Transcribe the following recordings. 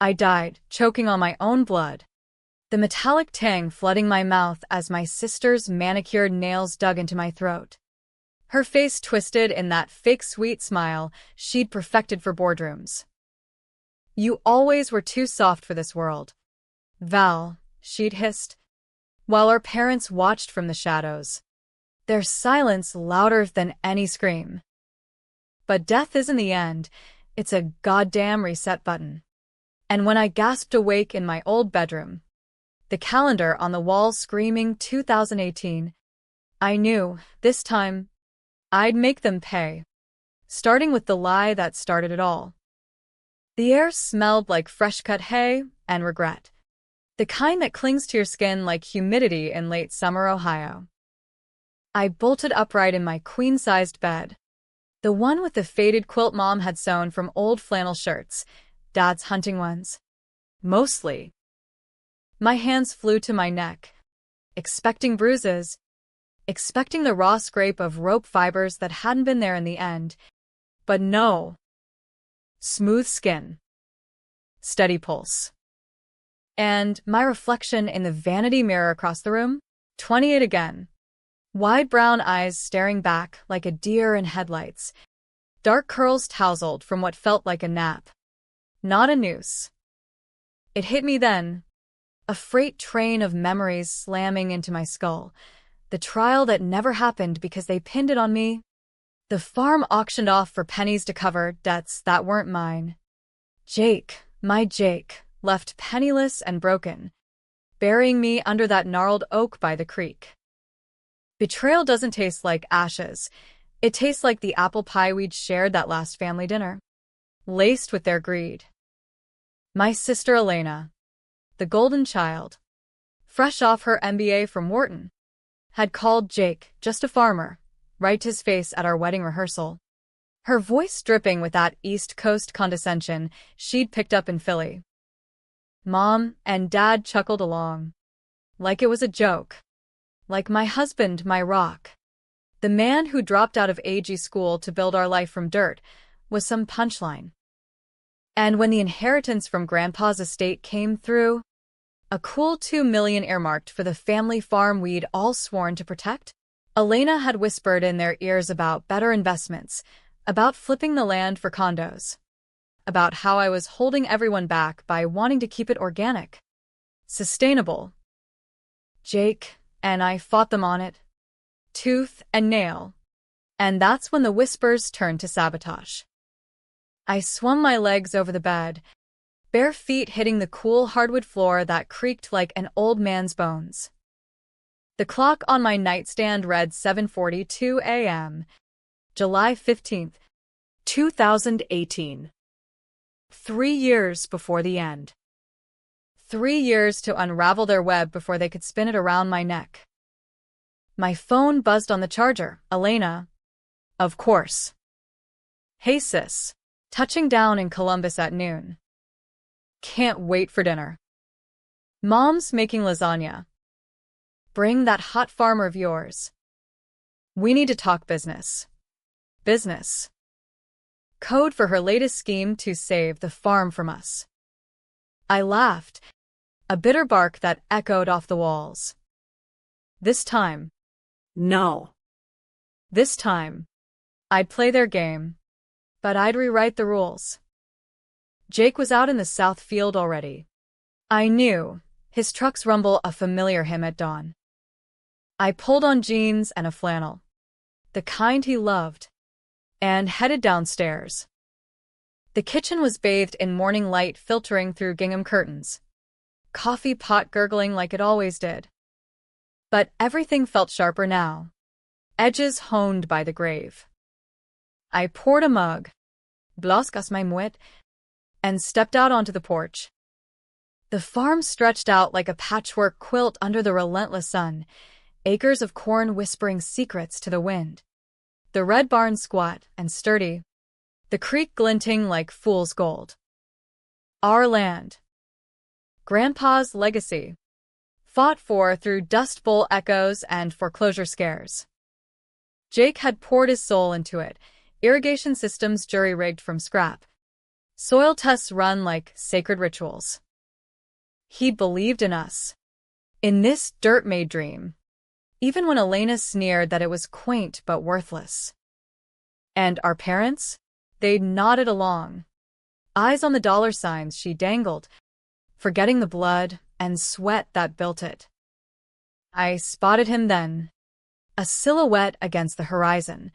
I died, choking on my own blood, the metallic tang flooding my mouth as my sister's manicured nails dug into my throat. Her face twisted in that fake sweet smile she'd perfected for boardrooms. "You always were too soft for this world, Val," she'd hissed, while our parents watched from the shadows, their silence louder than any scream. But death isn't the end, it's a goddamn reset button. And when I gasped awake in my old bedroom, the calendar on the wall screaming 2018, I knew, this time, I'd make them pay. Starting with the lie that started it all. The air smelled like fresh-cut hay and regret. The kind that clings to your skin like humidity in late summer Ohio. I bolted upright in my queen-sized bed, the one with the faded quilt Mom had sewn from old flannel shirts, Dad's hunting ones. Mostly. My hands flew to my neck, expecting bruises, expecting the raw scrape of rope fibers that hadn't been there in the end. But no. Smooth skin. Steady pulse. And my reflection in the vanity mirror across the room, 28 again. Wide brown eyes staring back like a deer in headlights. Dark curls tousled from what felt like a nap. Not a noose. It hit me then. A freight train of memories slamming into my skull. The trial that never happened because they pinned it on me. The farm auctioned off for pennies to cover debts that weren't mine. Jake, my Jake, left penniless and broken, burying me under that gnarled oak by the creek. Betrayal doesn't taste like ashes. It tastes like the apple pie we'd shared that last family dinner, laced with their greed. My sister Elena, the golden child, fresh off her MBA from Wharton, had called Jake just a farmer, right to his face at our wedding rehearsal. Her voice dripping with that East Coast condescension she'd picked up in Philly. Mom and Dad chuckled along, like it was a joke. Like my husband, my rock, the man who dropped out of AG school to build our life from dirt, was some punchline. And when the inheritance from Grandpa's estate came through, a cool $2 million earmarked for the family farm we'd all sworn to protect, Elena had whispered in their ears about better investments, about flipping the land for condos, about how I was holding everyone back by wanting to keep it organic, sustainable. Jake and I fought them on it, tooth and nail. And that's when the whispers turned to sabotage. I swung my legs over the bed, bare feet hitting the cool hardwood floor that creaked like an old man's bones. The clock on my nightstand read 7:42 a.m., July 15th, 2018. 3 years before the end. 3 years to unravel their web before they could spin it around my neck. My phone buzzed on the charger. Elena. Of course. Hey sis. Touching down in Columbus at noon. Can't wait for dinner. Mom's making lasagna. Bring that hot farmer of yours. We need to talk business. Business. Code for her latest scheme to save the farm from us. I laughed, a bitter bark that echoed off the walls. This time. No. This time. I'd play their game, but I'd rewrite the rules. Jake was out in the south field already. I knew, his truck's rumble a familiar hymn at dawn. I pulled on jeans and a flannel, the kind he loved, and headed downstairs. The kitchen was bathed in morning light filtering through gingham curtains, coffee pot gurgling like it always did. But everything felt sharper now, edges honed by the grave. I poured a mug, blaskas my muet, and stepped out onto the porch. The farm stretched out like a patchwork quilt under the relentless sun, acres of corn whispering secrets to the wind. The red barn squat and sturdy, the creek glinting like fool's gold. Our land. Grandpa's legacy. Fought for through Dust Bowl echoes and foreclosure scares. Jake had poured his soul into it, irrigation systems jury-rigged from scrap. Soil tests run like sacred rituals. He believed in us. In this dirt-made dream. Even when Elena sneered that it was quaint but worthless. And our parents? They nodded along. Eyes on the dollar signs she dangled, forgetting the blood and sweat that built it. I spotted him then. A silhouette against the horizon,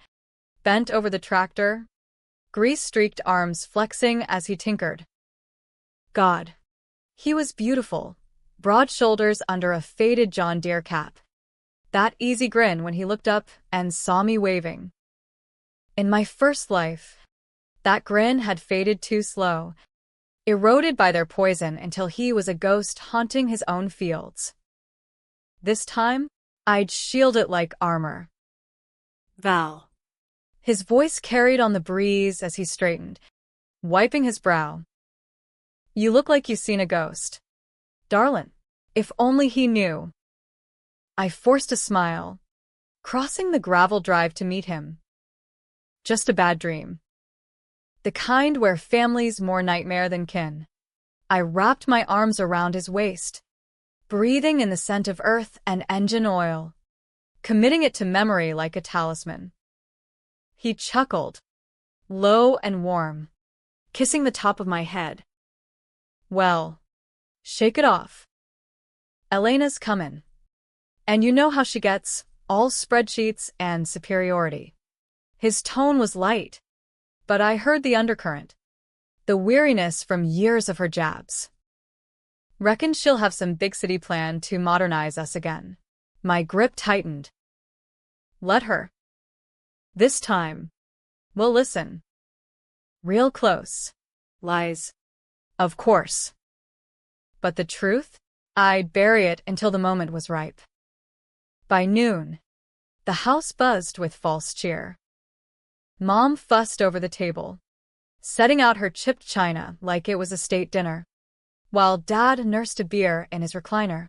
bent over the tractor, grease-streaked arms flexing as he tinkered. God. He was beautiful, broad shoulders under a faded John Deere cap. That easy grin when he looked up and saw me waving. In my first life, that grin had faded too slow, eroded by their poison until he was a ghost haunting his own fields. This time, I'd shield it like armor. Val. His voice carried on the breeze as he straightened, wiping his brow. You look like you've seen a ghost. Darlin', if only he knew. I forced a smile, crossing the gravel drive to meet him. Just a bad dream. The kind where family's more nightmare than kin. I wrapped my arms around his waist, breathing in the scent of earth and engine oil, committing it to memory like a talisman. He chuckled, low and warm, kissing the top of my head. Well, shake it off. Elena's comin'. And you know how she gets, all spreadsheets and superiority. His tone was light, but I heard the undercurrent, the weariness from years of her jabs. Reckon she'll have some big city plan to modernize us again. My grip tightened. Let her. This time, we'll listen. Real close. Lies. Of course. But the truth? I'd bury it until the moment was ripe. By noon, the house buzzed with false cheer. Mom fussed over the table, setting out her chipped china like it was a state dinner, while Dad nursed a beer in his recliner,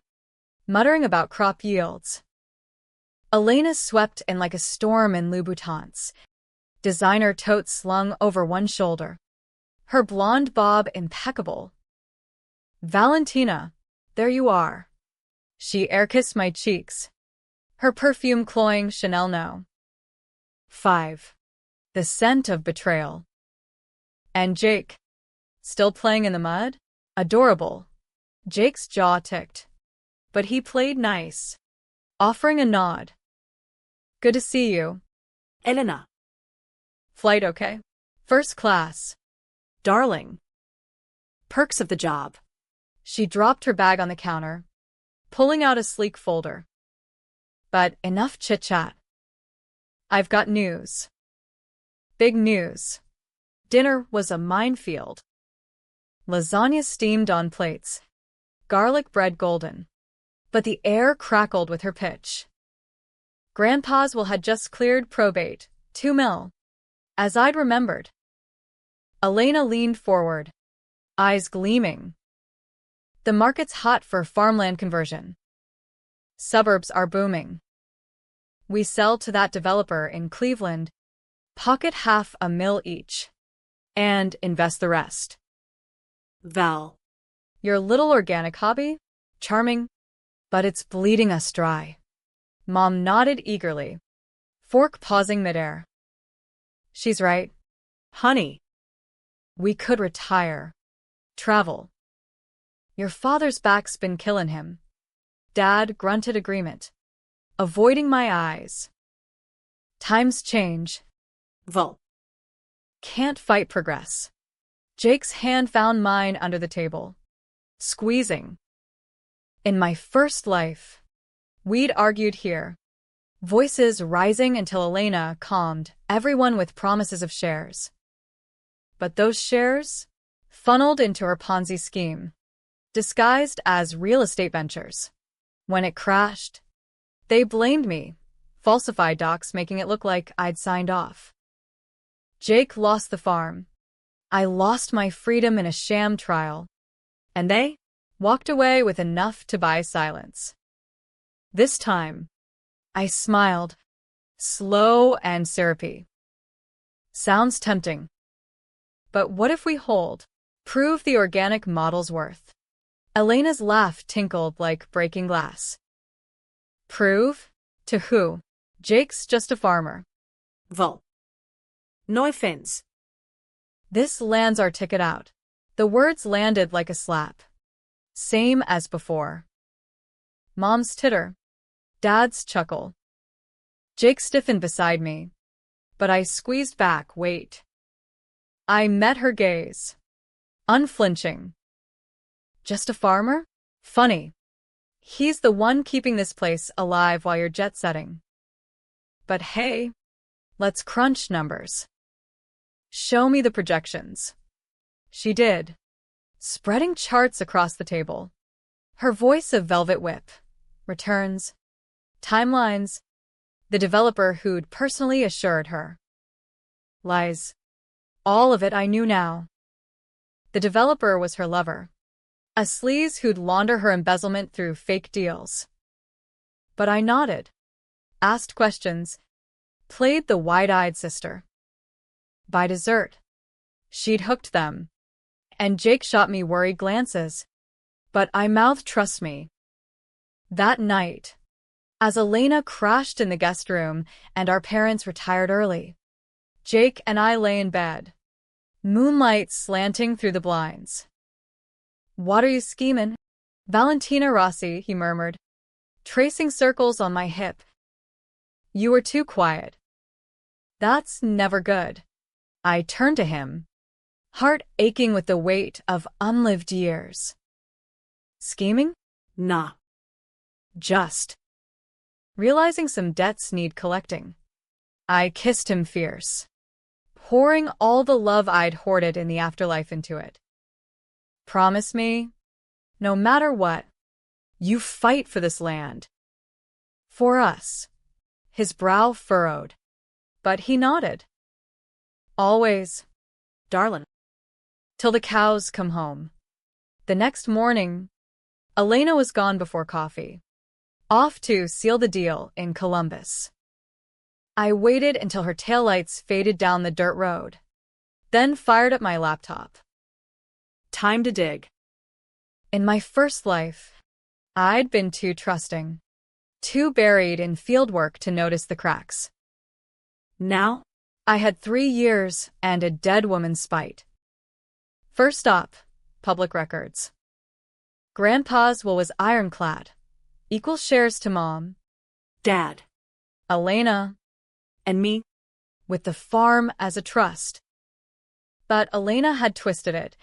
muttering about crop yields. Elena swept in like a storm in Louboutins, designer totes slung over one shoulder, her blonde bob impeccable. Valentina, there you are. She air-kissed my cheeks, her perfume cloying Chanel No. 5. The scent of betrayal. And Jake, still playing in the mud? Adorable. Jake's jaw ticked, but he played nice, offering a nod. Good to see you. Elena. Flight okay? First class. Darling. Perks of the job. She dropped her bag on the counter, pulling out a sleek folder. But enough chit-chat. I've got news. Big news. Dinner was a minefield. Lasagna steamed on plates, garlic bread golden. But the air crackled with her pitch. Grandpa's will had just cleared probate, 2 mil. As I'd remembered. Elena leaned forward, eyes gleaming. The market's hot for farmland conversion. Suburbs are booming. We sell to that developer in Cleveland, pocket $500,000 each, and invest the rest. Val. Your little organic hobby? Charming, but it's bleeding us dry. Mom nodded eagerly, fork pausing midair. She's right. Honey. We could retire. Travel. Your father's back's been killin' him. Dad grunted agreement, avoiding my eyes. Times change. Val. Can't fight progress. Jake's hand found mine under the table, squeezing. In my first life, we'd argued here, voices rising until Elena calmed everyone with promises of shares. But those shares funneled into her Ponzi scheme, disguised as real estate ventures. When it crashed, they blamed me, falsified docs making it look like I'd signed off. Jake lost the farm. I lost my freedom in a sham trial. And they walked away with enough to buy silence. This time, I smiled, slow and syrupy. Sounds tempting. But what if we hold? Prove the organic model's worth. Elena's laugh tinkled like breaking glass. Prove? To who? Jake's just a farmer. Well, no offense. This lands our ticket out. The words landed like a slap. Same as before. Mom's titter. Dad's chuckle. Jake stiffened beside me. But I squeezed back, wait. I met her gaze. Unflinching. Just a farmer? Funny. He's the one keeping this place alive while you're jet-setting. But hey, let's crunch numbers. Show me the projections. She did, spreading charts across the table. Her voice a velvet whip. Returns. Timelines. The developer who'd personally assured her. Lies. All of it I knew now. The developer was her lover. A sleaze who'd launder her embezzlement through fake deals. But I nodded. Asked questions. Played the wide-eyed sister. By dessert, she'd hooked them. And Jake shot me worried glances. But I mouthed, trust me. That night, as Elena crashed in the guest room and our parents retired early, Jake and I lay in bed, moonlight slanting through the blinds. What are you schemin'? Valentina Rossi, he murmured, tracing circles on my hip. You were too quiet. That's never good. I turned to him, heart aching with the weight of unlived years. Scheming? Nah. Just. Realizing some debts need collecting. I kissed him fierce, pouring all the love I'd hoarded in the afterlife into it. Promise me, no matter what, you fight for this land. For us. His brow furrowed, but he nodded. Always, Darlin'. Till the cows come home. The next morning, Elena was gone before coffee, off to seal the deal in Columbus. I waited until her taillights faded down the dirt road, then fired up my laptop. Time to dig. In my first life, I'd been too trusting, too buried in fieldwork to notice the cracks. Now, I had 3 years and a dead woman's spite. First up, public records. Grandpa's will was ironclad. Equal shares to Mom, Dad, Elena, and me, with the farm as a trust. But Elena had twisted it,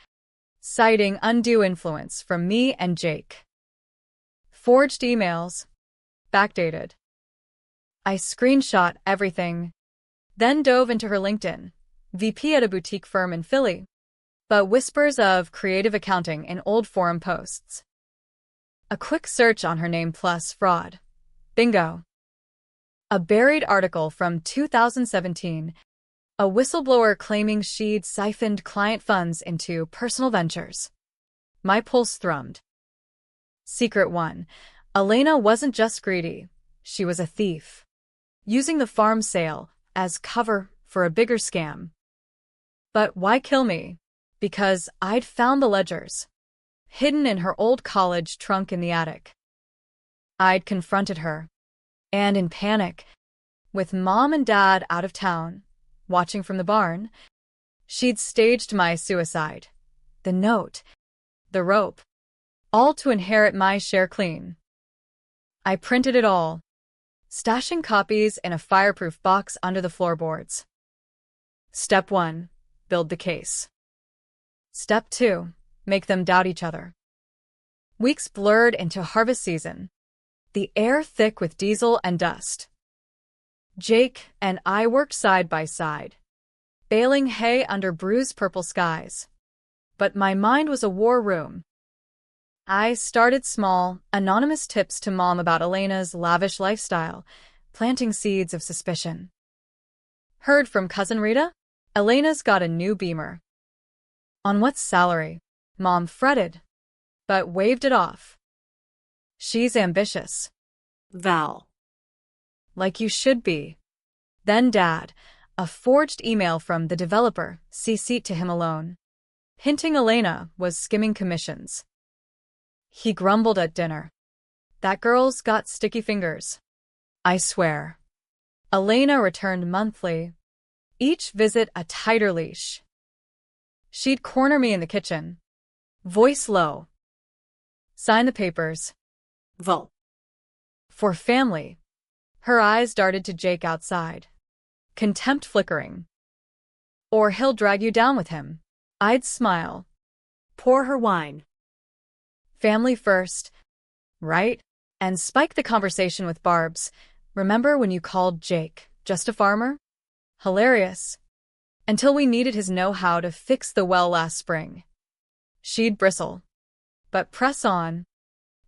citing undue influence from me and Jake. Forged emails, backdated. I screenshot everything, then dove into her LinkedIn, VP at a boutique firm in Philly, but whispers of creative accounting in old forum posts. A quick search on her name plus fraud. Bingo. A buried article from 2017, a whistleblower claiming she'd siphoned client funds into personal ventures. My pulse thrummed. Secret 1. Elena wasn't just greedy, she was a thief, using the farm sale as cover for a bigger scam. But why kill me? Because I'd found the ledgers, hidden in her old college trunk in the attic. I'd confronted her, and in panic, with Mom and Dad out of town, watching from the barn, she'd staged my suicide. The note, the rope, all to inherit my share clean. I printed it all, stashing copies in a fireproof box under the floorboards. Step 1. Build the case. Step 2. Make them doubt each other. Weeks blurred into harvest season, the air thick with diesel and dust. Jake and I worked side by side, baling hay under bruised purple skies. But my mind was a war room. I started small, anonymous tips to Mom about Elena's lavish lifestyle, planting seeds of suspicion. Heard from Cousin Rita? Elena's got a new Beamer. On what salary? Mom fretted, but waved it off. She's ambitious. Val. Like you should be. Then Dad, A forged email from the developer, CC'd to him alone, hinting Elena was skimming commissions. He grumbled at dinner. That girl's got sticky fingers. I swear. Elena returned monthly, each visit a tighter leash. She'd corner me in the kitchen, voice low. Sign the papers. Vol. For family. Her eyes darted to Jake outside, contempt flickering. Or he'll drag you down with him. I'd smile. Pour her wine. Family first, right? And spike the conversation with Barb's. Remember when you called Jake just a farmer? Hilarious. Until we needed his know-how to fix the well last spring. She'd bristle. But press on.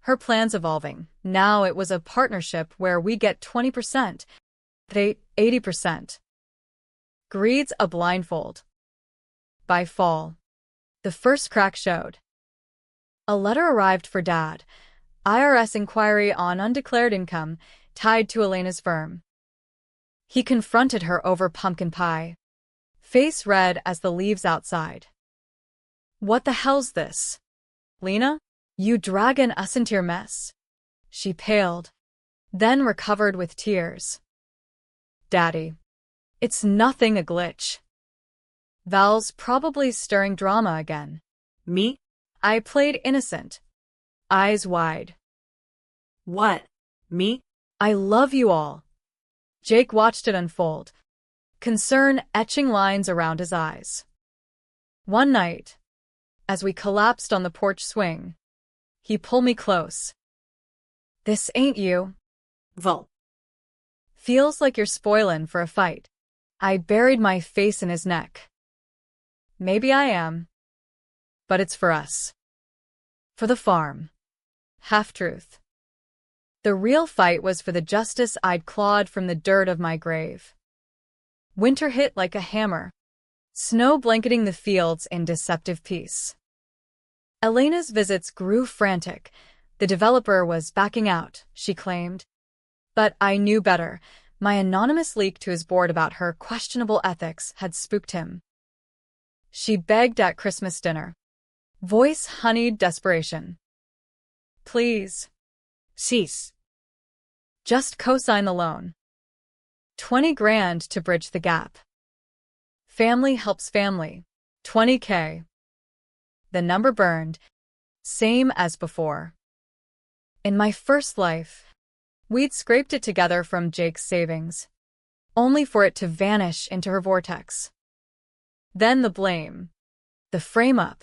Her plans evolving. Now it was a partnership where we get 20%, they 80%. Greed's a blindfold. By fall, the first crack showed. A letter arrived for Dad. IRS inquiry on undeclared income tied to Elena's firm. He confronted her over pumpkin pie, face red as the leaves outside. What the hell's this? Lena? You dragging us into your mess? She paled, then recovered with tears. Daddy. It's nothing a glitch. Val's probably stirring drama again. Me? I played innocent. Eyes wide. What? Me? I love you all. Jake watched it unfold, concern etching lines around his eyes. One night, as we collapsed on the porch swing, he pulled me close. This ain't you. Vol. Feels like you're spoilin' for a fight. I buried my face in his neck. Maybe I am. But it's for us. For the farm. Half-truth. The real fight was for the justice I'd clawed from the dirt of my grave. Winter hit like a hammer, snow blanketing the fields in deceptive peace. Elena's visits grew frantic. The developer was backing out, she claimed. But I knew better. My anonymous leak to his board about her questionable ethics had spooked him. She begged at Christmas dinner. Voice honeyed desperation. Please. Cease. Just co-sign the loan. 20 grand to bridge the gap. Family helps family. 20K. The number burned. Same as before. In my first life, we'd scraped it together from Jake's savings, only for it to vanish into her vortex. Then the blame. The frame-up.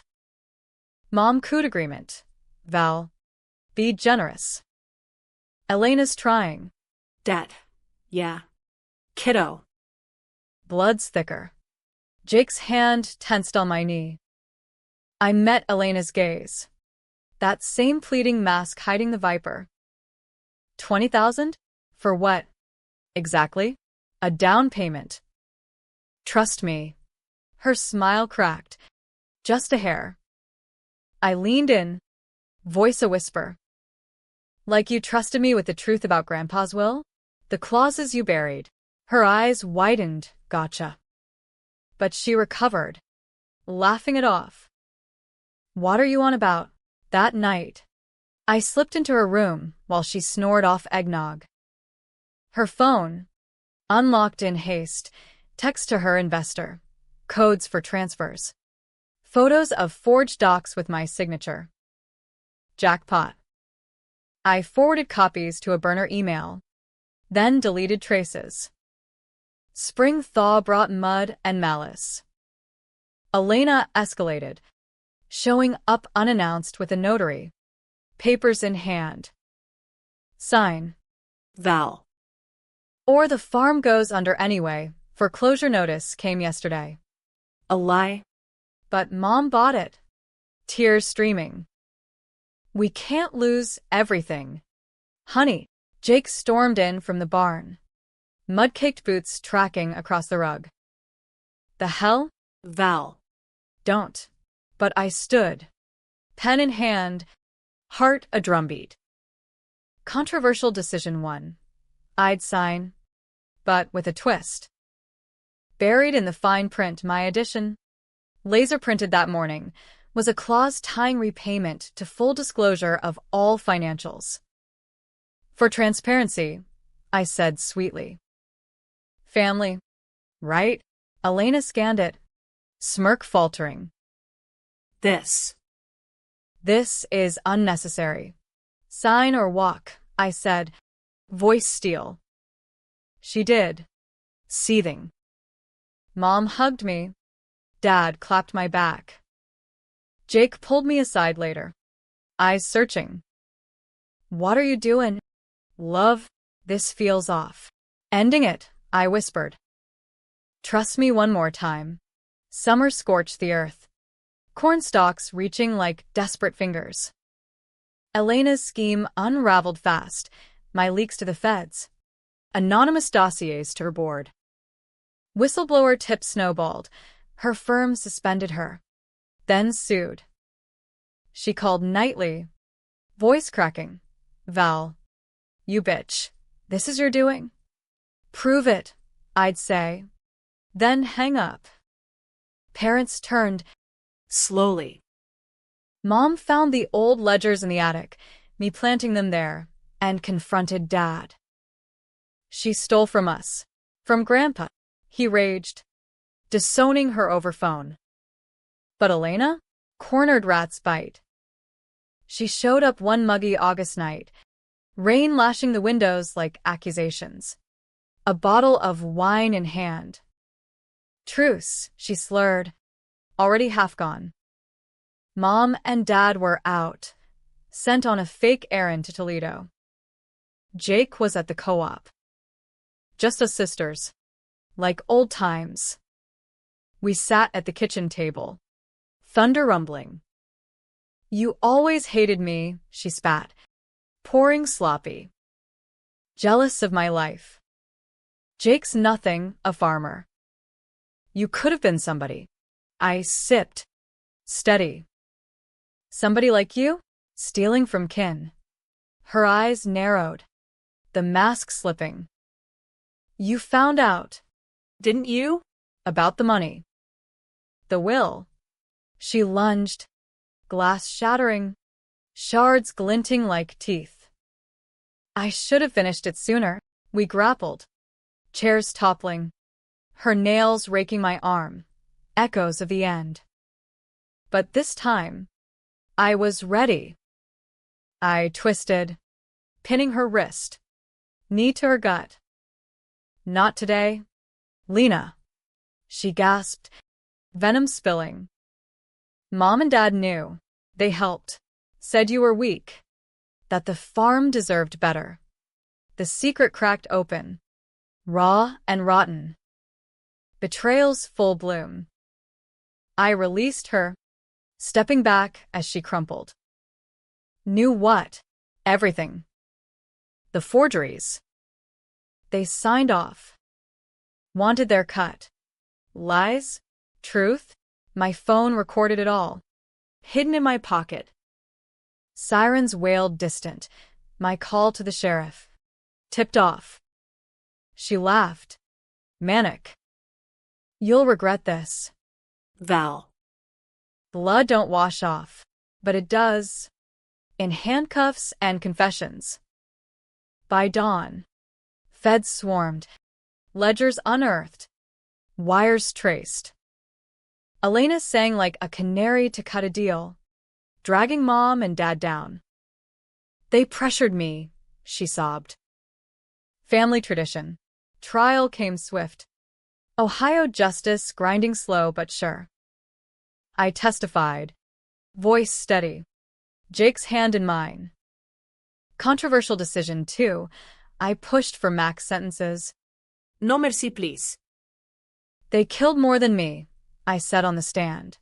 Mom coot agreement. Val. Be generous. Elena's trying. Dad. Yeah. Kiddo. Blood's thicker. Jake's hand tensed on my knee. I met Elena's gaze. That same pleading mask hiding the viper. 20,000? For what? Exactly? A down payment. Trust me. Her smile cracked. Just a hair. I leaned in, voice a whisper. Like you trusted me with the truth about Grandpa's will? The clauses you buried. Her eyes widened, gotcha. But she recovered, laughing it off. What are you on about? That night, I slipped into her room while she snored off eggnog. Her phone, unlocked in haste, text to her investor, codes for transfers, photos of forged docs with my signature. Jackpot. I forwarded copies to a burner email, then deleted traces. Spring thaw brought mud and malice. Elena escalated, showing up unannounced with a notary, papers in hand. Sign. Val. Or the farm goes under anyway. Foreclosure notice came yesterday. A lie. But Mom bought it. Tears streaming. We can't lose everything. Honey. Jake stormed in from the barn, mud-caked boots tracking across the rug. The hell? Val. Don't. But I stood, pen in hand, heart a drumbeat. Controversial decision one. I'd sign, but with a twist. Buried in the fine print, my addition, laser printed that morning, was a clause tying repayment to full disclosure of all financials. For transparency, I said sweetly. Family, right? Elena scanned it, smirk faltering. This is unnecessary. Sign or walk, I said, voice steel. She did, seething. Mom hugged me. Dad clapped my back. Jake pulled me aside later, eyes searching. What are you doing? Love, this feels off. Ending it, I whispered. Trust me one more time. Summer scorched the earth. Corn stalks reaching like desperate fingers. Elena's scheme unraveled fast, my leaks to the feds. Anonymous dossiers to her board. Whistleblower tips snowballed. Her firm suspended her. Then sued. She called nightly, voice cracking. Val, you bitch. This is your doing? Prove it, I'd say. Then hang up. Parents turned. slowly. Mom found the old ledgers in the attic, me planting them there, and confronted Dad. She stole from us. From Grandpa, he raged, disowning her over phone. But Elena? Cornered rat's bite. She showed up one muggy August night, rain lashing the windows like accusations. A bottle of wine in hand. Truce, she slurred, already half gone. Mom and Dad were out, sent on a fake errand to Toledo. Jake was at the co-op. Just us sisters, like old times. We sat at the kitchen table, thunder rumbling. You always hated me, she spat, pouring sloppy. Jealous of my life. Jake's nothing, a farmer. You could have been somebody. I sipped. Steady. Somebody like you? Stealing from kin. Her eyes narrowed, the mask slipping. You found out, Didn't you? about the money. The will. She lunged, glass shattering, shards glinting like teeth. I should have finished it sooner. We grappled, chairs toppling, her nails raking my arm, echoes of the end. But this time, I was ready. I twisted, pinning her wrist, knee to her gut. Not today, Lena, she gasped, venom spilling. Mom and Dad knew. They helped, said you were weak, that the farm deserved better. The secret cracked open, raw and rotten. Betrayal's full bloom. I released her, stepping back as she crumpled. Knew what? Everything. The forgeries. They signed off. Wanted their cut. Lies? Truth? My phone recorded it all. Hidden in my pocket. Sirens wailed distant. My call to the sheriff. Tipped off. She laughed. Manic. You'll regret this. Val. Blood don't wash off. But it does. In handcuffs and confessions. By dawn. Feds swarmed. Ledgers unearthed. Wires traced. Elena sang like a canary to cut a deal, dragging Mom and Dad down. They pressured me, she sobbed. Family tradition. Trial came swift. Ohio justice grinding slow but sure. I testified, voice steady, Jake's hand in mine. Controversial decision, too. I pushed for max sentences. No mercy, please. They killed more than me, I said on the stand.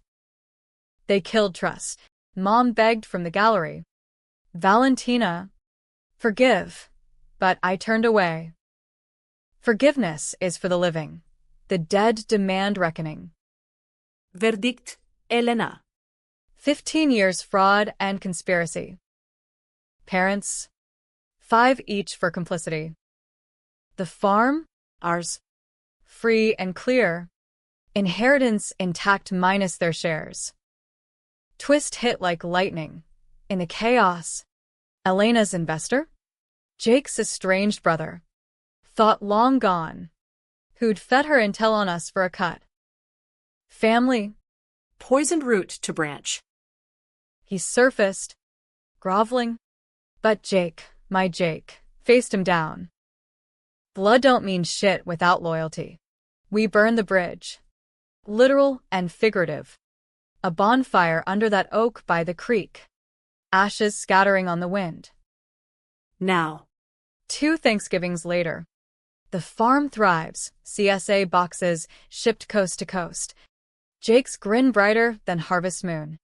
They killed trust. Mom begged from the gallery. Valentina, forgive. But I turned away. Forgiveness is for the living. The dead demand reckoning. Verdict, Elena. 15 years fraud and conspiracy. Parents, 5 each for complicity. The farm? Ours. free and clear. Inheritance intact minus their shares. Twist hit like lightning. In the chaos, Elena's investor? Jake's estranged brother. Thought long gone. Who'd fed her intel on us for a cut. Family. Poisoned root to branch. He surfaced, groveling. But Jake, my Jake, faced him down. Blood don't mean shit without loyalty. We burned the bridge. Literal and figurative. A bonfire under that oak by the creek. Ashes scattering on the wind. Now. 2 Thanksgivings later. The farm thrives, CSA boxes shipped coast to coast. Jake's grin brighter than harvest moon.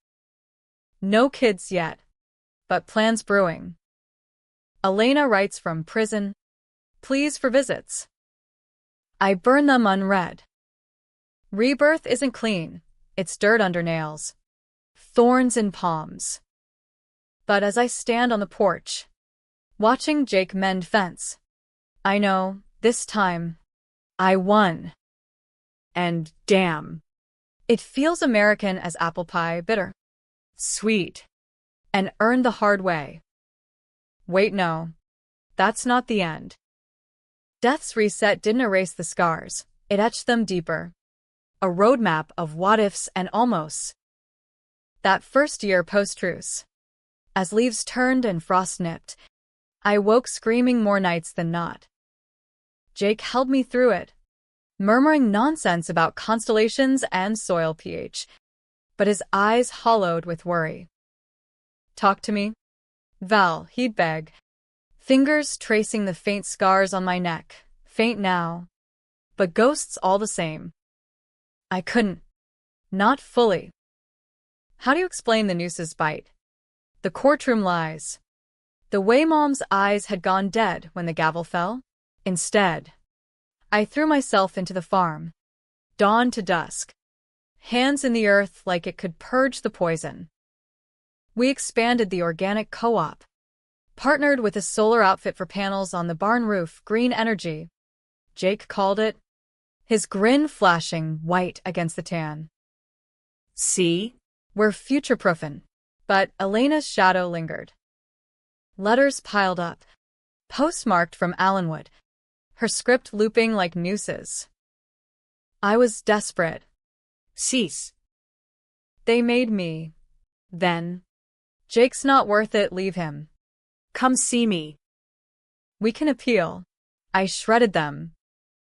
No kids yet, but plans brewing. Elena writes from prison. Pleas for visits. I burn them unread. Rebirth isn't clean, it's dirt under nails. Thorns in palms. But as I stand on the porch, watching Jake mend fence, I know, this time, I won. And damn, it feels American as apple pie, bitter, sweet, and earned the hard way. Wait, no, that's not the end. Death's reset didn't erase the scars, it etched them deeper. A roadmap of what-ifs and almosts. That first year post-truce, as leaves turned and frost nipped, I woke screaming more nights than not. Jake held me through it, murmuring nonsense about constellations and soil pH, but his eyes hollowed with worry. Talk to me, Val, he'd beg, fingers tracing the faint scars on my neck, faint now, but ghosts all the same. I couldn't. Not fully. How do you explain the noose's bite? The courtroom lies. The way Mom's eyes had gone dead when the gavel fell? Instead, I threw myself into the farm. Dawn to dusk. Hands in the earth like it could purge the poison. We expanded the organic co-op. Partnered with a solar outfit for panels on the barn roof, green energy. Jake called it. His grin flashing white against the tan. See? We're future-proofing. But Elena's shadow lingered. Letters piled up. Postmarked from Allenwood. Her script looping like nooses. I was desperate. Cease. They made me. Then. Jake's not worth it, leave him. Come see me. We can appeal. I shredded them.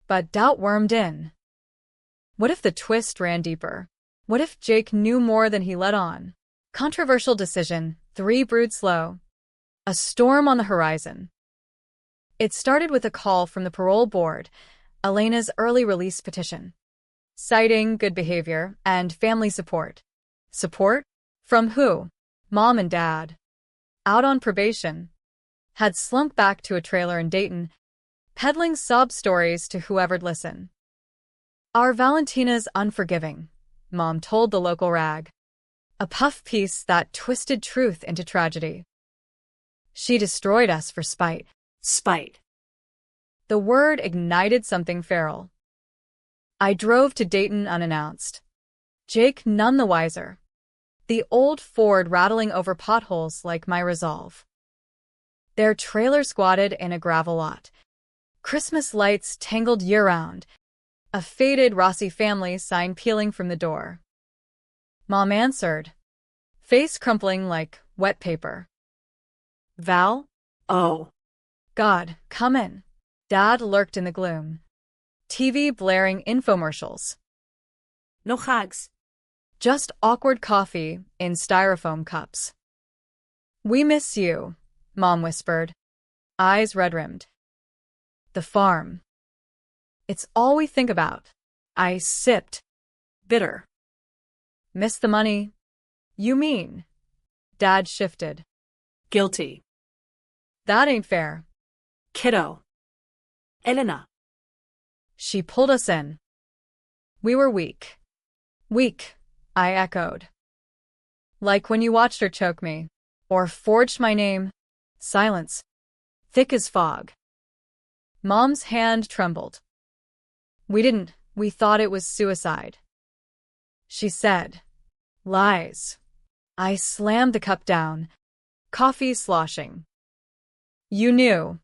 But doubt wormed in. What if the twist ran deeper? What if Jake knew more than he let on? Controversial decision, 3 brewed slow. A storm on the horizon. It started with a call from the parole board, Elena's early release petition. Citing good behavior and family support. Support? From who? Mom and Dad. Out on probation. Had slumped back to a trailer in Dayton, peddling sob stories to whoever'd listen. Our Valentina's unforgiving, Mom told the local rag. A puff piece that twisted truth into tragedy. She destroyed us for spite. Spite. The word ignited something feral. I drove to Dayton unannounced. Jake none the wiser. The old Ford rattling over potholes like my resolve. Their trailer squatted in a gravel lot. Christmas lights tangled year-round. A faded Rossi family sign peeling from the door. Mom answered, face crumpling like wet paper. Val? Oh. God, come in. Dad lurked in the gloom. TV blaring infomercials. No hugs. Just awkward coffee in styrofoam cups. We miss you, Mom whispered, eyes red-rimmed. The farm. It's all we think about. I sipped. Bitter. Miss the money? You mean? Dad shifted. Guilty. That ain't fair. Kiddo. Elena. She pulled us in. We were weak. Weak, I echoed. Like when you watched her choke me, or forged my name. Silence. Thick as fog. Mom's hand trembled. We thought it was suicide. She said. Lies. I slammed the cup down, coffee sloshing. You knew.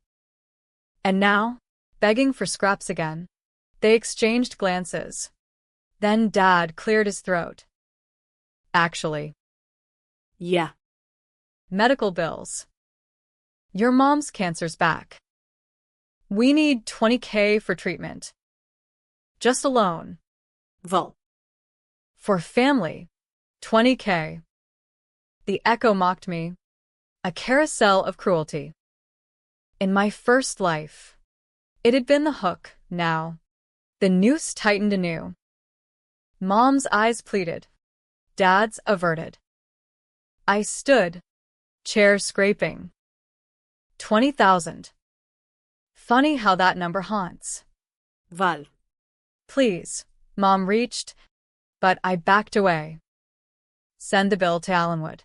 And now, begging for scraps again. They exchanged glances. Then Dad cleared his throat. Actually. Yeah. Medical bills. Your mom's cancer's back. We need $20,000 for treatment. Just a loan. Well. For family. $20,000. The echo mocked me. A carousel of cruelty. In my first life. It had been the hook, now. The noose tightened anew. Mom's eyes pleaded. Dad's averted. I stood, chair scraping. 20,000. Funny how that number haunts. Val. Please, Mom reached, but I backed away. Send the bill to Allenwood.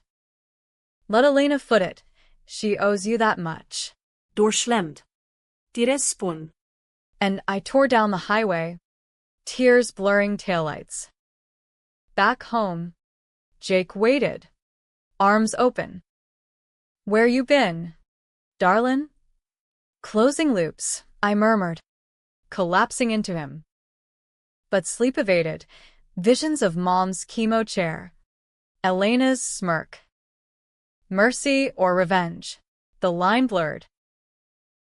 Let Elena foot it. She owes you that much. Doorslemd. Direspon. And I tore down the highway, tears blurring taillights. Back home, Jake waited, arms open. Where you been, darlin'? Closing loops, I murmured, collapsing into him. But sleep evaded, visions of Mom's chemo chair, Elena's smirk. Mercy or revenge, the line blurred.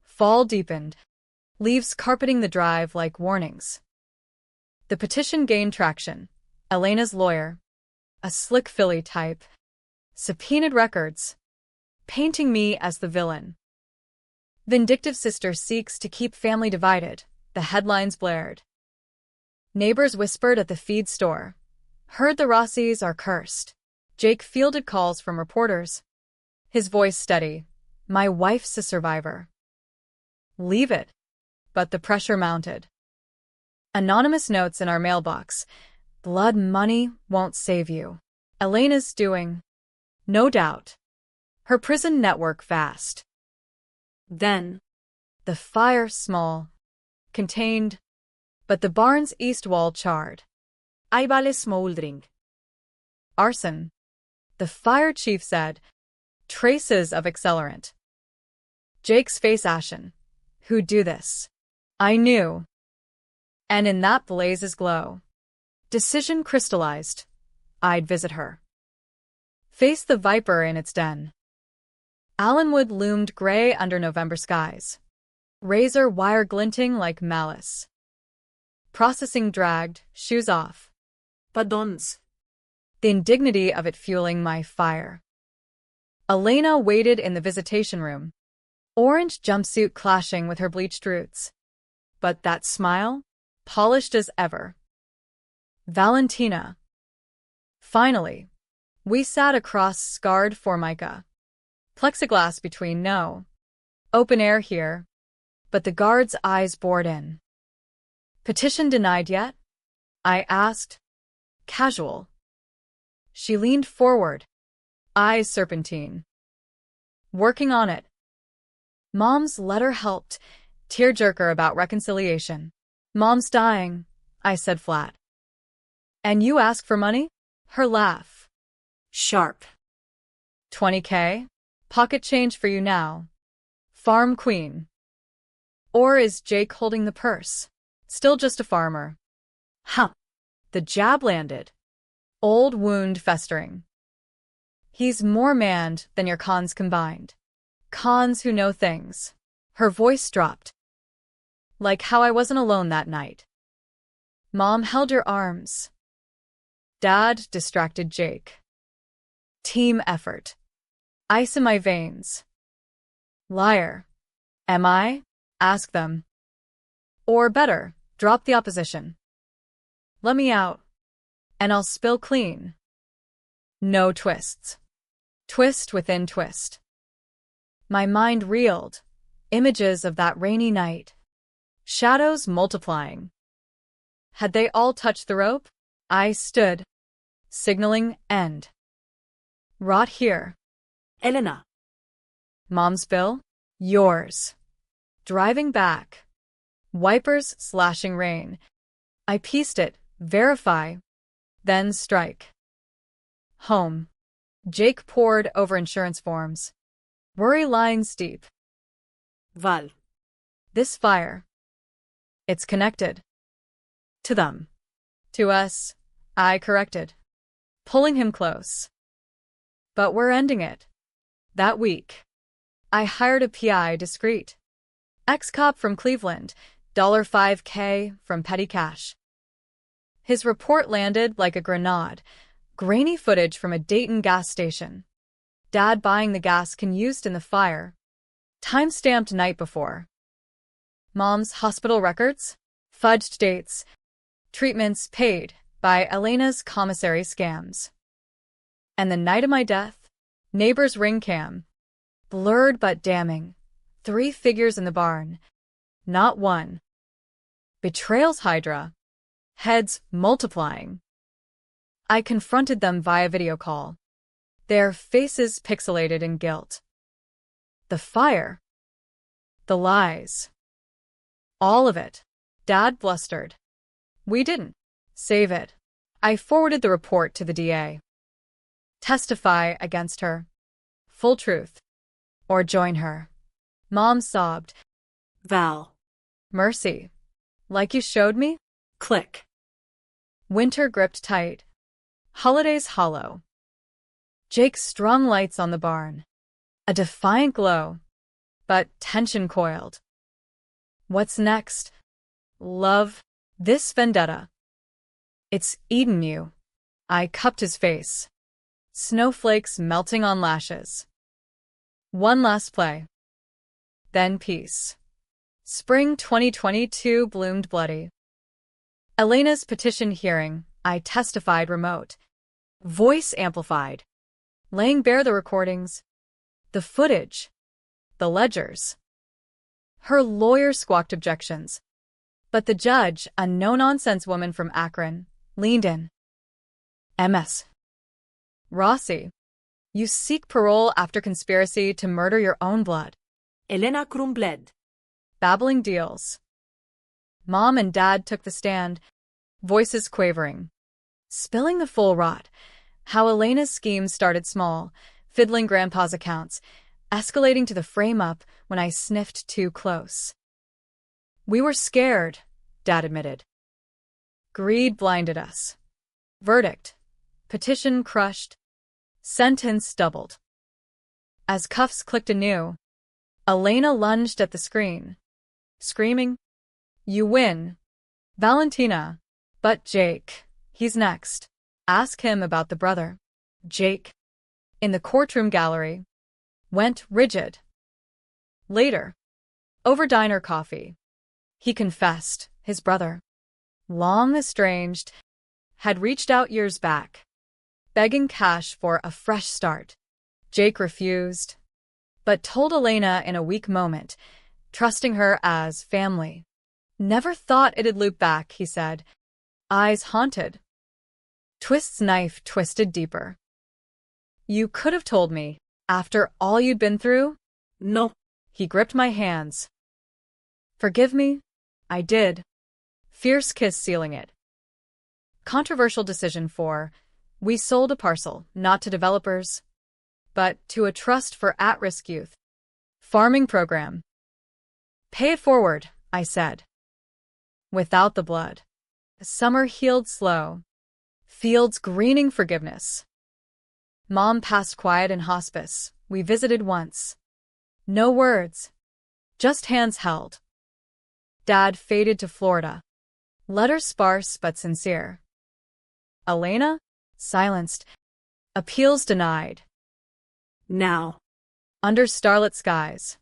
Fall deepened, leaves carpeting the drive like warnings. The petition gained traction. Elena's lawyer, a slick Philly type, subpoenaed records, painting me as the villain. Vindictive sister seeks to keep family divided, the headlines blared. Neighbors whispered at the feed store. Heard the Rossis are cursed. Jake fielded calls from reporters. His voice steady. My wife's a survivor. Leave it. But the pressure mounted. Anonymous notes in our mailbox. Blood money won't save you. Elena's doing. No doubt. Her prison network vast. Then. The fire small. Contained. But the barn's east wall charred. I vale smoldering. Arson. The fire chief said. Traces of accelerant. Jake's face ashen. Who'd do this? I knew. And in that blaze's glow, decision crystallized. I'd visit her. Face the viper in its den. Allenwood loomed gray under November skies. Razor wire glinting like malice. Processing dragged, shoes off. Padons. The indignity of it fueling my fire. Elena waited in the visitation room. Orange jumpsuit clashing with her bleached roots. But that smile? Polished as ever. Valentina. Finally. We sat across scarred formica. Plexiglass between no. Open air here. But the guard's eyes bored in. Petition denied yet? I asked. Casual. She leaned forward. Eyes serpentine. Working on it. Mom's letter helped. Tearjerker about reconciliation. Mom's dying, I said flat. And you ask for money? Her laugh. Sharp. $20,000? Pocket change for you now. Farm queen. Or is Jake holding the purse? Still just a farmer. Huh. The jab landed. Old wound festering. He's more manned than your cons combined. Cons who know things. Her voice dropped. Like how I wasn't alone that night. Mom held your arms. Dad distracted Jake. Team effort. Ice in my veins. Liar. Am I? Ask them. Or better, drop the opposition. Let me out. And I'll spill clean. No twists. Twist within twist. My mind reeled. Images of that rainy night. Shadows multiplying. Had they all touched the rope? I stood, signaling end. Rot here. Elena. Mom's bill? Yours. Driving back. Wipers slashing rain. I pieced it, verify, then strike. Home. Jake pored over insurance forms. Worry lines deep. Val. This fire. It's connected. To them. To us, I corrected, pulling him close. But we're ending it. That week, I hired a PI discreet. Ex-cop from Cleveland, $5K from petty cash. His report landed like a grenade, grainy footage from a Dayton gas station. Dad buying the gas used in the fire. Time-stamped night before. Mom's hospital records, fudged dates, treatments paid by Elena's commissary scams. And the night of my death, neighbor's ring cam. Blurred but damning. 3 figures in the barn. Not one. Betrayal's Hydra. Heads multiplying. I confronted them via video call. Their faces pixelated in guilt. The fire. The lies. All of it. Dad blustered. We didn't save it. I forwarded the report to the DA. Testify against her. Full truth. Or join her. Mom sobbed. Val. Mercy. Like you showed me? Click. Winter gripped tight. Holidays hollow. Jake strung lights on the barn. A defiant glow. But tension coiled. What's next? Love. This vendetta. It's eaten you. I cupped his face. Snowflakes melting on lashes. One last play. Then peace. Spring 2022 bloomed bloody. Elena's petition hearing, I testified remote. Voice amplified. Laying bare the recordings. The footage. The ledgers. Her lawyer squawked objections. But the judge, a no-nonsense woman from Akron, leaned in. MS. Rossi. You seek parole after conspiracy to murder your own blood. Elena Krumbled. Babbling deals. Mom and Dad took the stand, voices quavering. Spilling the full rot. How Elena's schemes started small, fiddling Grandpa's accounts, escalating to the frame-up when I sniffed too close. We were scared, Dad admitted. Greed blinded us. Verdict. Petition crushed. Sentence doubled. As cuffs clicked anew, Elena lunged at the screen, screaming, You win. Valentina. But Jake, he's next. Ask him about the brother. Jake, in the courtroom gallery, went rigid. Later, over diner coffee, he confessed his brother, long estranged, had reached out years back, begging cash for a fresh start. Jake refused, but told Elena in a weak moment, trusting her as family. Never thought it'd loop back, he said, eyes haunted. Twist's knife twisted deeper. You could have told me, after all you'd been through? No. He gripped my hands. Forgive me? I did. Fierce kiss sealing it. Controversial decision 4. We sold a parcel, not to developers, but to a trust for at-risk youth. Farming program. Pay it forward, I said. Without the blood. Summer healed slow. Fields greening forgiveness. Mom passed quiet in hospice. We visited once. No words. Just hands held. Dad faded to Florida. Letters sparse but sincere. Elena? Silenced. Appeals denied. Now. Under starlit skies.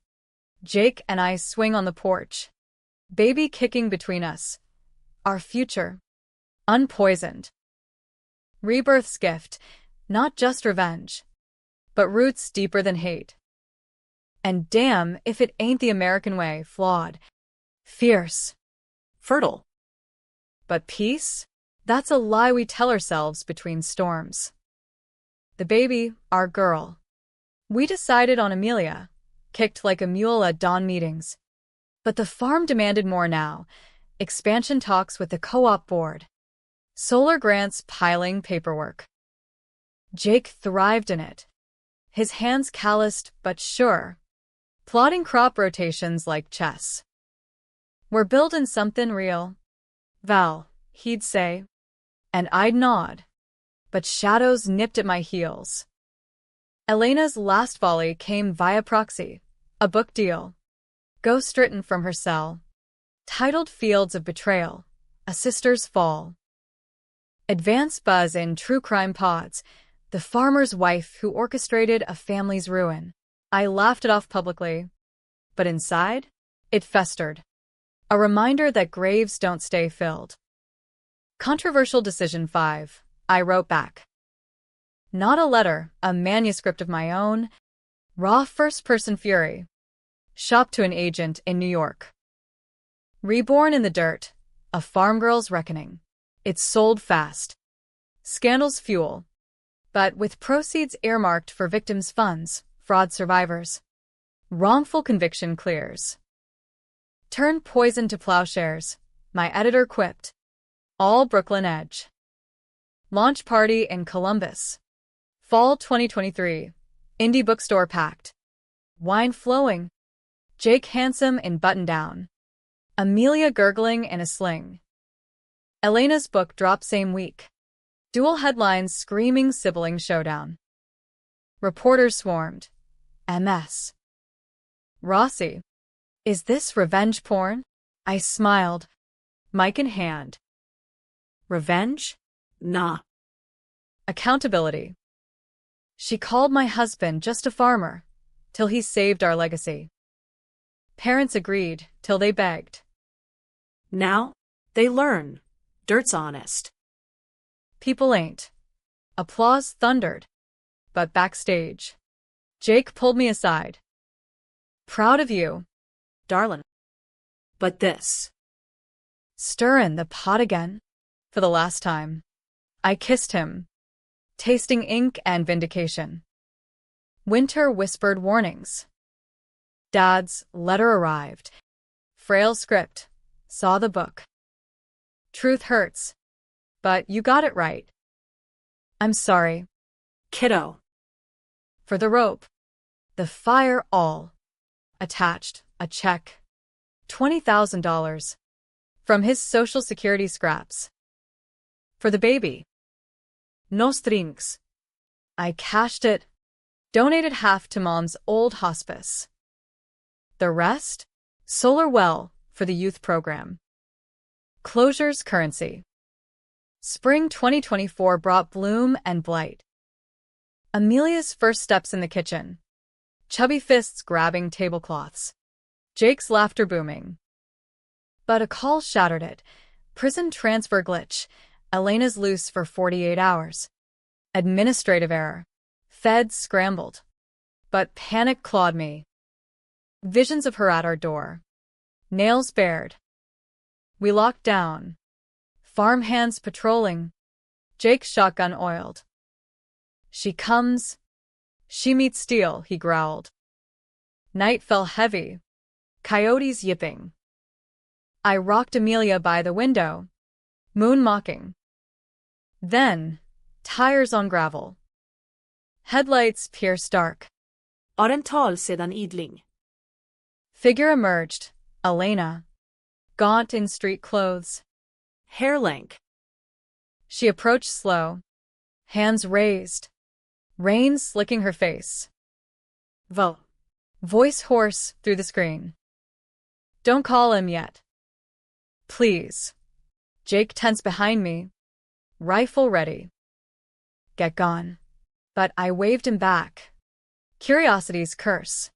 Jake and I swing on the porch. Baby kicking between us. Our future. Unpoisoned. Rebirth's gift. Not just revenge. But roots deeper than hate. And damn if it ain't the American way, flawed. Fierce. Fertile. But peace? That's a lie we tell ourselves between storms. The baby, our girl. We decided on Amelia, kicked like a mule at dawn meetings. But the farm demanded more now. Expansion talks with the co-op board. Solar grants piling paperwork. Jake thrived in it. His hands calloused but sure. Plotting crop rotations like chess. "We're building something real, Val," he'd say. And I'd nod. But shadows nipped at my heels. Elena's last volley came via proxy. A book deal. Ghost-written from her cell. Titled Fields of Betrayal. A Sister's Fall. Advance buzz in true crime pods. The farmer's wife who orchestrated a family's ruin. I laughed it off publicly. But inside, it festered. A reminder that graves don't stay filled. Controversial Decision 5. I wrote back. Not a letter, a manuscript of my own. Raw first-person fury. Shop to an agent in New York. Reborn in the dirt. A farm girl's reckoning. It's sold fast. Scandals fuel. But with proceeds earmarked for victims' funds, fraud survivors. Wrongful conviction clears. Turn poison to plowshares, my editor quipped. All Brooklyn Edge. Launch party in Columbus. Fall 2023. Indie bookstore packed. Wine flowing. Jake handsome in button-down. Amelia gurgling in a sling. Elena's book dropped same week. Dual headlines screaming sibling showdown. Reporters swarmed. MS. Rossi. Is this revenge porn? I smiled, mic in hand. Revenge? Nah. Accountability. She called my husband just a farmer, till he saved our legacy. Parents agreed, till they begged. Now, they learn. Dirt's honest. People ain't. Applause thundered. But backstage, Jake pulled me aside. Proud of you, Darlin'. But this. Stirrin' the pot again? For the last time. I kissed him, tasting ink and vindication. Winter whispered warnings. Dad's letter arrived. Frail script. Saw the book. Truth hurts. But you got it right. I'm sorry. Kiddo. For the rope. The fire all. Attached, a check. $20,000. From his Social Security scraps. For the baby. No strings. I cashed it. Donated half to Mom's old hospice. The rest? Solar well for the youth program. Closure's currency. Spring 2024 brought bloom and blight. Amelia's first steps in the kitchen. Chubby fists grabbing tablecloths. Jake's laughter booming. But a call shattered it. Prison transfer glitch. Elena's loose for 48 hours. Administrative error. Feds scrambled. But panic clawed me. Visions of her at our door. Nails bared. We locked down. Farm hands patrolling. Jake's shotgun oiled. She comes. She meets steel, he growled. Night fell heavy. Coyotes yipping. I rocked Amelia by the window. Moon mocking. Then, tires on gravel. Headlights pierce dark. Arental sedan idling. Figure emerged. Elena. Gaunt in street clothes. Hair length. She approached slow. Hands raised. Rain slicking her face. Vo. Voice hoarse through the screen. Don't call him yet. Please. Jake tense behind me. Rifle ready. Get gone. But I waved him back. Curiosity's curse.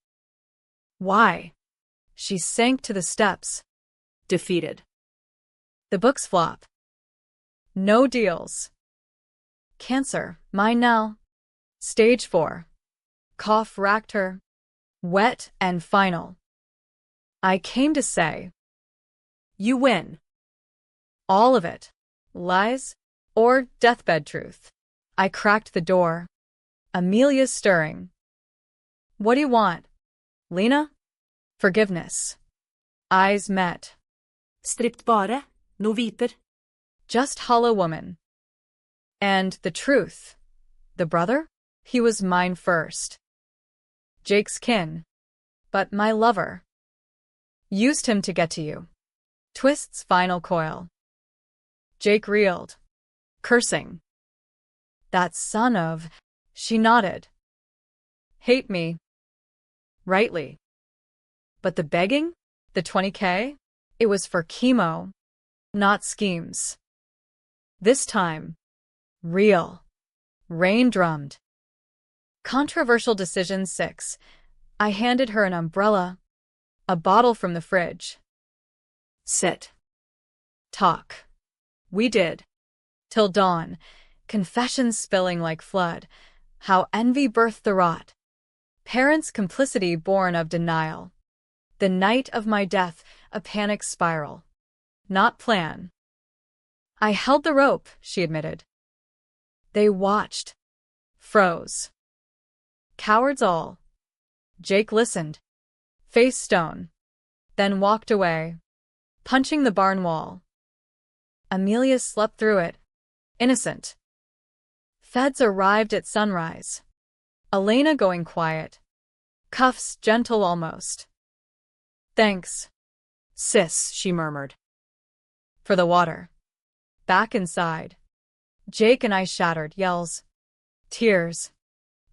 Why? She sank to the steps. Defeated. The books flop. No deals. Cancer, mine now. Stage 4. Cough racked her. Wet and final. I came to say. You win. All of it. Lies or deathbed truth. I cracked the door. Amelia's stirring. What do you want? Lena? Forgiveness. Eyes met. Stript bare, no viper. Just hollow woman. And the truth. The brother? He was mine first. Jake's kin. But my lover. Used him to get to you. Twist's final coil. Jake reeled, cursing. That son of... She nodded. Hate me. Rightly. But the begging? The 20K? It was for chemo, not schemes. This time, real. Rain drummed. Controversial decision 6. I handed her an umbrella, a bottle from the fridge. Sit. Talk. We did. Till dawn, confessions spilling like flood. How envy birthed the rot. Parents' complicity born of denial. The night of my death, a panic spiral. Not plan. I held the rope, she admitted. They watched. Froze. Cowards all. Jake listened. Face stone. Then walked away, punching the barn wall. Amelia slept through it. Innocent. Feds arrived at sunrise. Elena going quiet. Cuffs gentle almost. Thanks, sis, she murmured. For the water. Back inside. Jake and I shattered, yells. Tears.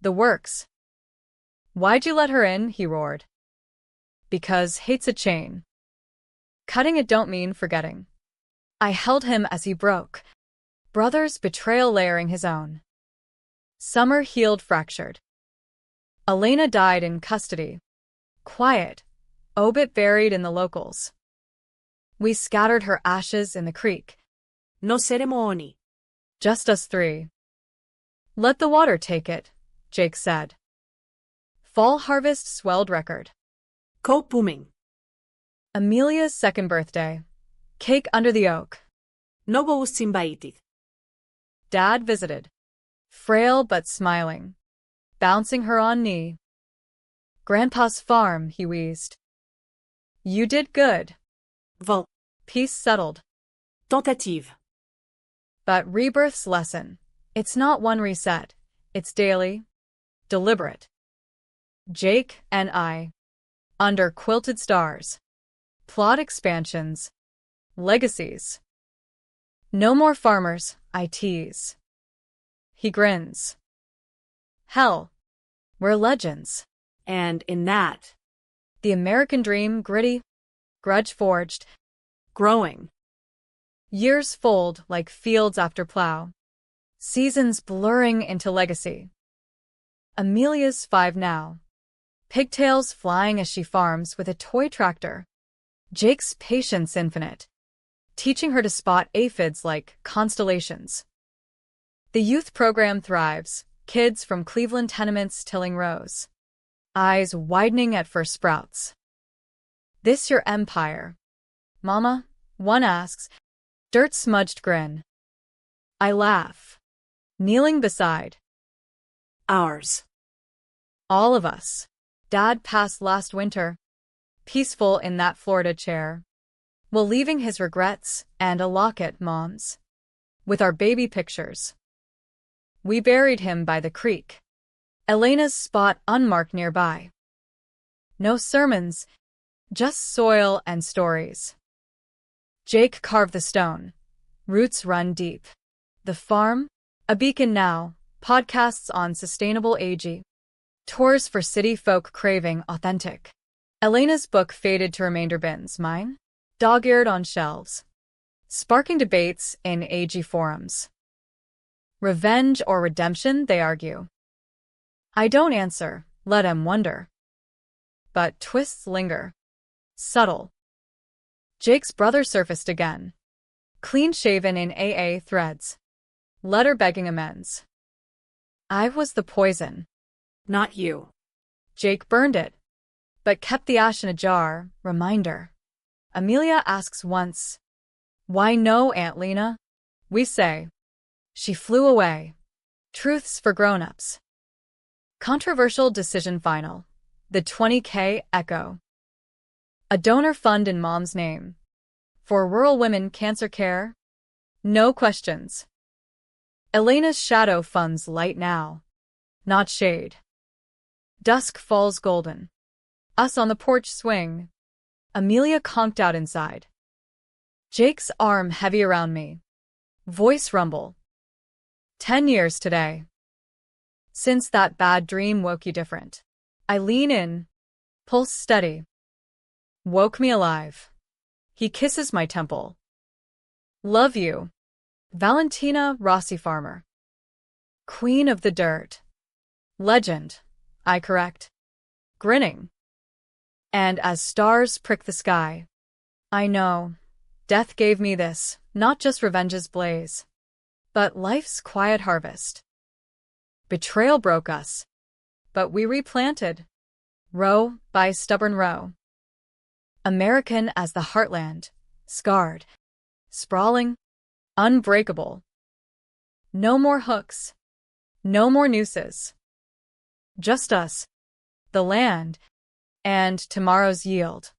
The works. Why'd you let her in? He roared. Because hate's a chain. Cutting it don't mean forgetting. I held him as he broke. Brother's betrayal layering his own. Summer healed fractured. Elena died in custody. Quiet. Obit buried in the locals. We scattered her ashes in the creek. No ceremony. Just us three. Let the water take it, Jake said. Fall harvest swelled record. Cope booming. Amelia's second birthday. Cake under the oak. No ghosts invited. Dad visited. Frail but smiling. Bouncing her on knee. Grandpa's farm, he wheezed. You did good. Vol. Peace settled. Tentative. But rebirth's lesson. It's not one reset. It's daily. Deliberate. Jake and I. Under quilted stars. Plot expansions. Legacies. No more farmers, I tease. He grins. Hell. We're legends. And in that. The American dream gritty. Grudge forged. Growing. Years fold like fields after plow. Seasons blurring into legacy. Amelia's 5 now. Pigtails flying as she farms with a toy tractor. Jake's patience infinite. Teaching her to spot aphids like constellations. The youth program thrives. Kids from Cleveland tenements tilling rows. Eyes widening at first sprouts. This your empire? Mama? One asks. Dirt-smudged grin. I laugh. Kneeling beside. Ours. All of us. Dad passed last winter. Peaceful in that Florida chair. While leaving his regrets and a locket, Mom's. With our baby pictures. We buried him by the creek. Elena's spot unmarked nearby. No sermons, just soil and stories. Jake carved the stone. Roots run deep. The farm, a beacon now, podcasts on sustainable aging. Tours for city folk craving authentic. Elena's book faded to remainder bins, mine? Dog-eared on shelves. Sparking debates in AG forums. Revenge or redemption, they argue. I don't answer, let 'em wonder. But twists linger. Subtle. Jake's brother surfaced again. Clean-shaven in AA threads. Letter begging amends. I was the poison. Not you. Jake burned it, but kept the ash in a jar, reminder. Amelia asks once, why no, Aunt Lena? We say. She flew away. Truths for grown-ups. Controversial decision final. The 20K echo. A donor fund in Mom's name. For rural women cancer care? No questions. Elena's shadow funds light now, not shade. Dusk falls golden. Us on the porch swing. Amelia conked out inside. Jake's arm heavy around me. Voice rumble. 10 years today. Since that bad dream woke you different. I lean in, pulse steady. Woke me alive. He kisses my temple. Love you. Valentina Rossi Farmer. Queen of the dirt. Legend, I correct. Grinning. And as stars prick the sky, I know, death gave me this, not just revenge's blaze, but life's quiet harvest. Betrayal broke us, but we replanted, row by stubborn row. American as the heartland, scarred, sprawling, unbreakable. No more hooks, no more nooses. Just us, the land, and tomorrow's yield.